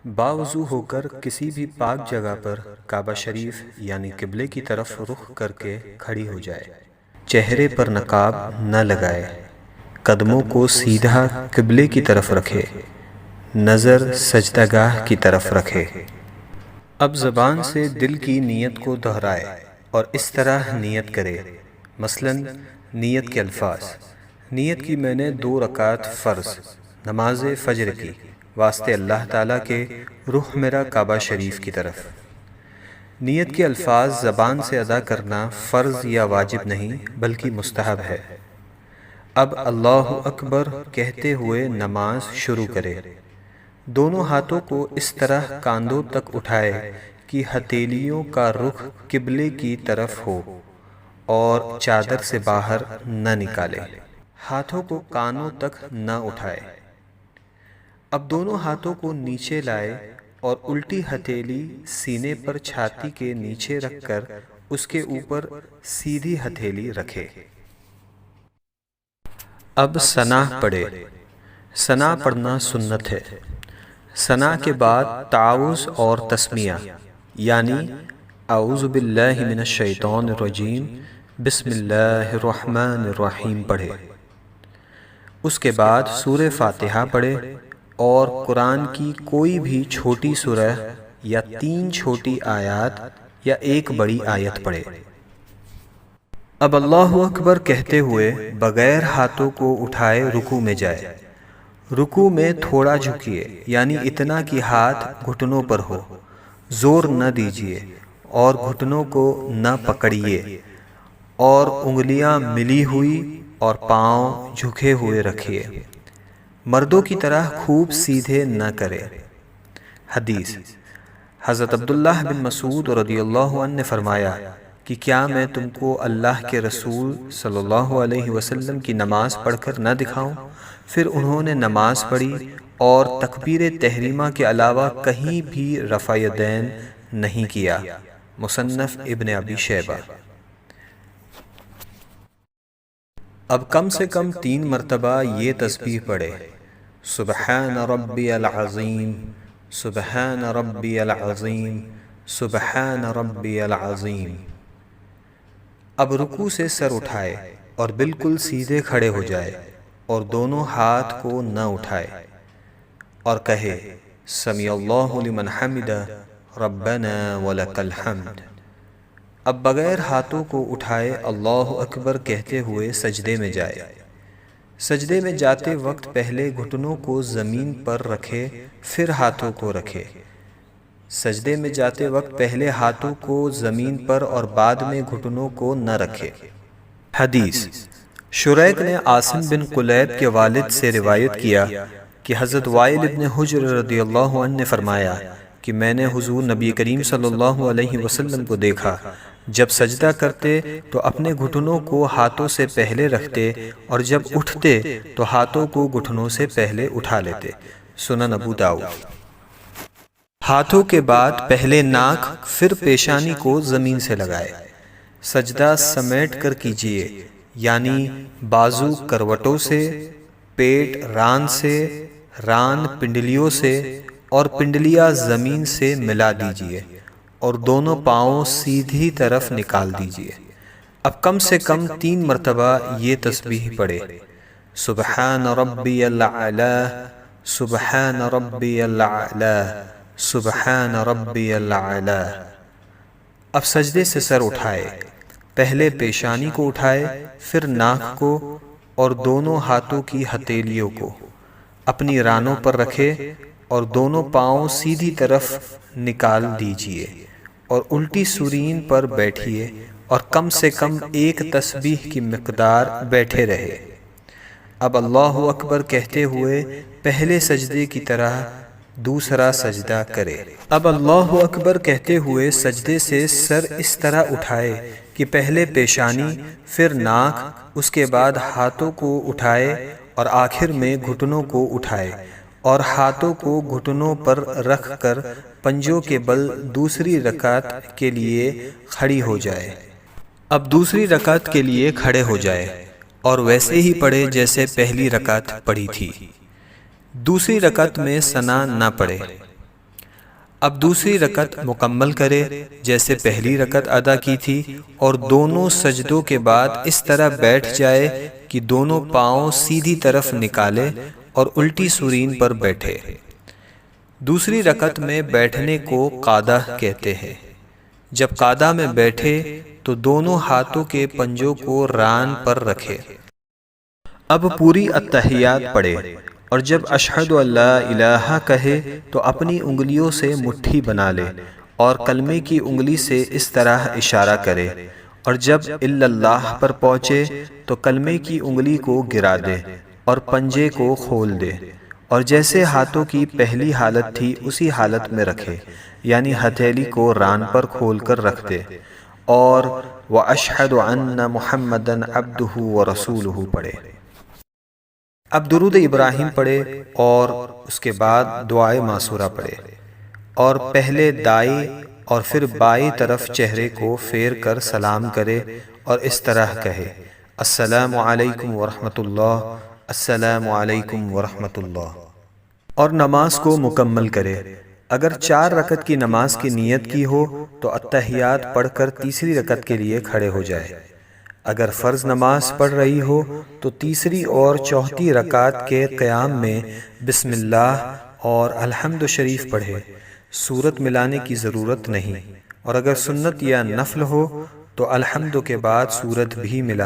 باوضو ہو کر کسی بھی پاک جگہ پر کعبہ شریف یعنی قبلے کی طرف رخ کر کے کھڑی ہو جائے۔ چہرے پر نقاب نہ لگائے، قدموں کو سیدھا قبلے کی طرف رکھے، نظر سجدہ گاہ کی طرف رکھے۔ اب زبان سے دل کی نیت کو دہرائے اور اس طرح نیت کرے، مثلاً نیت کے الفاظ: نیت کی میں نے 2 رکعت فرض نماز فجر کی واسطے اللہ تعالیٰ کے، رخ میرا کعبہ شریف کی طرف۔ نیت کے الفاظ زبان سے ادا کرنا فرض یا واجب نہیں بلکہ مستحب ہے۔ اب اللہ اکبر کہتے ہوئے نماز شروع کرے۔ دونوں ہاتھوں کو اس طرح کاندھوں تک اٹھائے کہ ہتھیلیوں کا رخ قبلے کی طرف ہو اور چادر سے باہر نہ نکالے۔ ہاتھوں کو کانوں تک نہ اٹھائے۔ اب دونوں ہاتھوں کو نیچے لائے اور الٹی ہتھیلی سینے پر چھاتی کے نیچے رکھ کر اس کے اوپر سیدھی ہتھیلی رکھے۔ اب ثنا پڑھے۔ ثنا پڑھنا سنت ہے۔ ثنا کے بعد تعوذ اور تسمیہ یعنی اعوذ باللہ من الشیطان الرجیم بسم اللہ الرحمن الرحیم پڑھے۔ اس کے بعد سورہ فاتحہ پڑھے اور قرآن کی کوئی بھی چھوٹی سورہ یا 3 چھوٹی آیات یا 1 بڑی آیت پڑھے۔ اب اللہ اکبر کہتے ہوئے بغیر ہاتھوں کو اٹھائے رکوع میں جائے۔ رکوع میں تھوڑا جھکیے یعنی اتنا کہ ہاتھ گھٹنوں پر ہو، زور نہ دیجیے اور گھٹنوں کو نہ پکڑیے، اور انگلیاں ملی ہوئی اور پاؤں جھکے ہوئے رکھیے۔ مردوں کی طرح خوب سیدھے نہ کرے۔ حدیث: حضرت عبداللہ بن مسعود رضی اللہ عنہ نے فرمایا کہ کیا میں تم کو اللہ کے رسول صلی اللہ علیہ وسلم کی نماز پڑھ کر نہ دکھاؤں؟ پھر انہوں نے نماز پڑھی اور تکبیر تحریمہ کے علاوہ کہیں بھی رفع یدین نہیں کیا۔ مصنف ابن ابی شیبہ۔ اب کم سے کم 3 مرتبہ یہ تسبیح پڑھے: سبحان ربی العظیم، سبحان ربی العظیم، سبحان ربی العظیم۔ اب رکوع سے سر اٹھائے اور بالکل سیدھے کھڑے ہو جائے اور دونوں ہاتھ کو نہ اٹھائے اور کہے: سمیع اللہ لمن حمدہ ربنا ولک الحمد۔ اب بغیر ہاتھوں کو اٹھائے اللہ اکبر کہتے ہوئے سجدے میں جائے۔ سجدے میں جاتے وقت پہلے گھٹنوں کو زمین پر رکھے پھر ہاتھوں کو رکھے۔ سجدے میں جاتے وقت پہلے ہاتھوں کو زمین پر اور بعد میں گھٹنوں کو نہ رکھے۔ حدیث: شریک نے عاصم بن قلیب کے والد سے روایت کیا کہ حضرت وائل ابن حجر رضی اللہ عنہ نے فرمایا کہ میں نے حضور نبی کریم صلی اللہ علیہ وسلم کو دیکھا، جب سجدہ کرتے تو اپنے گھٹنوں کو ہاتھوں سے پہلے رکھتے اور جب اٹھتے تو ہاتھوں کو گھٹنوں سے پہلے اٹھا لیتے۔ سنن ابو داؤد۔ ہاتھوں کے بعد پہلے ناک پھر پیشانی کو زمین سے لگائے۔ سجدہ سمیٹ کر کیجیے یعنی بازو کروٹوں سے، پیٹ ران سے، ران پنڈلیوں سے اور پنڈلیاں زمین سے ملا دیجیے اور دونوں پاؤں سیدھی طرف نکال دیجیے۔ اب کم سے کم 3 مرتبہ یہ تسبیح پڑھے: سبحان ربی الاعلی، سبحان ربی الاعلی، سبحان ربی الاعلی۔ اب سجدے سے سر اٹھائے، پہلے پیشانی کو اٹھائے پھر ناک کو اور دونوں ہاتھوں کی ہتھیلیوں کو اپنی رانوں پر رکھے اور دونوں پاؤں سیدھی طرف نکال دیجیے اور الٹی سورین پر بیٹھیے اور کم سے کم 1 تسبیح کی مقدار بیٹھے رہے۔ اب اللہ اکبر کہتے ہوئے پہلے سجدے کی طرح دوسرا سجدہ کرے۔ اب اللہ اکبر کہتے ہوئے سجدے سے سر اس طرح اٹھائے کہ پہلے پیشانی پھر ناک، اس کے بعد ہاتھوں کو اٹھائے اور آخر میں گھٹنوں کو اٹھائے اور ہاتھوں کو گھٹنوں پر رکھ کر پنجوں کے بل دوسری رکعت کے لیے کھڑی ہو جائے۔ اب دوسری رکعت کے لیے کھڑے ہو جائے اور ویسے ہی پڑھے جیسے پہلی رکعت پڑھی تھی۔ دوسری رکعت میں ثنا نہ پڑھے۔ اب دوسری رکعت مکمل کرے جیسے پہلی رکعت ادا کی تھی، اور دونوں سجدوں کے بعد اس طرح بیٹھ جائے کہ دونوں پاؤں سیدھی طرف نکالے اور الٹی سورین پر بیٹھے۔ دوسری رکعت میں بیٹھنے کو قعدہ کہتے ہیں۔ جب قعدہ میں بیٹھے تو دونوں ہاتھوں کے پنجوں کو ران پر رکھے۔ اب پوری التحیات پڑھے، اور جب اشہد ان لا الہ کہے تو اپنی انگلیوں سے مٹھی بنا لے اور کلمے کی انگلی سے اس طرح اشارہ کرے، اور جب الا اللہ پر پہنچے تو کلمے کی انگلی کو گرا دے اور پنجے کو کھول دے، اور جیسے ہاتھوں کی پہلی حالت تھی اسی حالت میں رکھے، یعنی ہتھیلی کو ران پر کھول کر رکھ دے، اور وَأَشْهَدُ أَنَّ مُحَمَّدًا عَبْدُهُ وَرَسُولُهُ پڑھے۔ اب درود ابراہیم پڑھے اور اس کے بعد دعائے معصورہ پڑھے، اور پہلے دائیں اور پھر بائیں طرف چہرے کو پھیر کر سلام کرے اور اس طرح کہے: السلام علیکم ورحمۃ اللہ، السلام علیکم ورحمۃ اللہ، اور نماز کو مکمل کرے۔ اگر 4 رکعت کی نماز کی نیت کی ہو تو التحیات پڑھ کر تیسری رکعت کے لیے کھڑے ہو جائے۔ اگر فرض نماز پڑھ رہی ہو تو تیسری اور چوتھی رکعت کے قیام میں بسم اللہ اور الحمد شریف پڑھے، سورت ملانے کی ضرورت نہیں، اور اگر سنت یا نفل ہو تو الحمد کے بعد سورت بھی ملا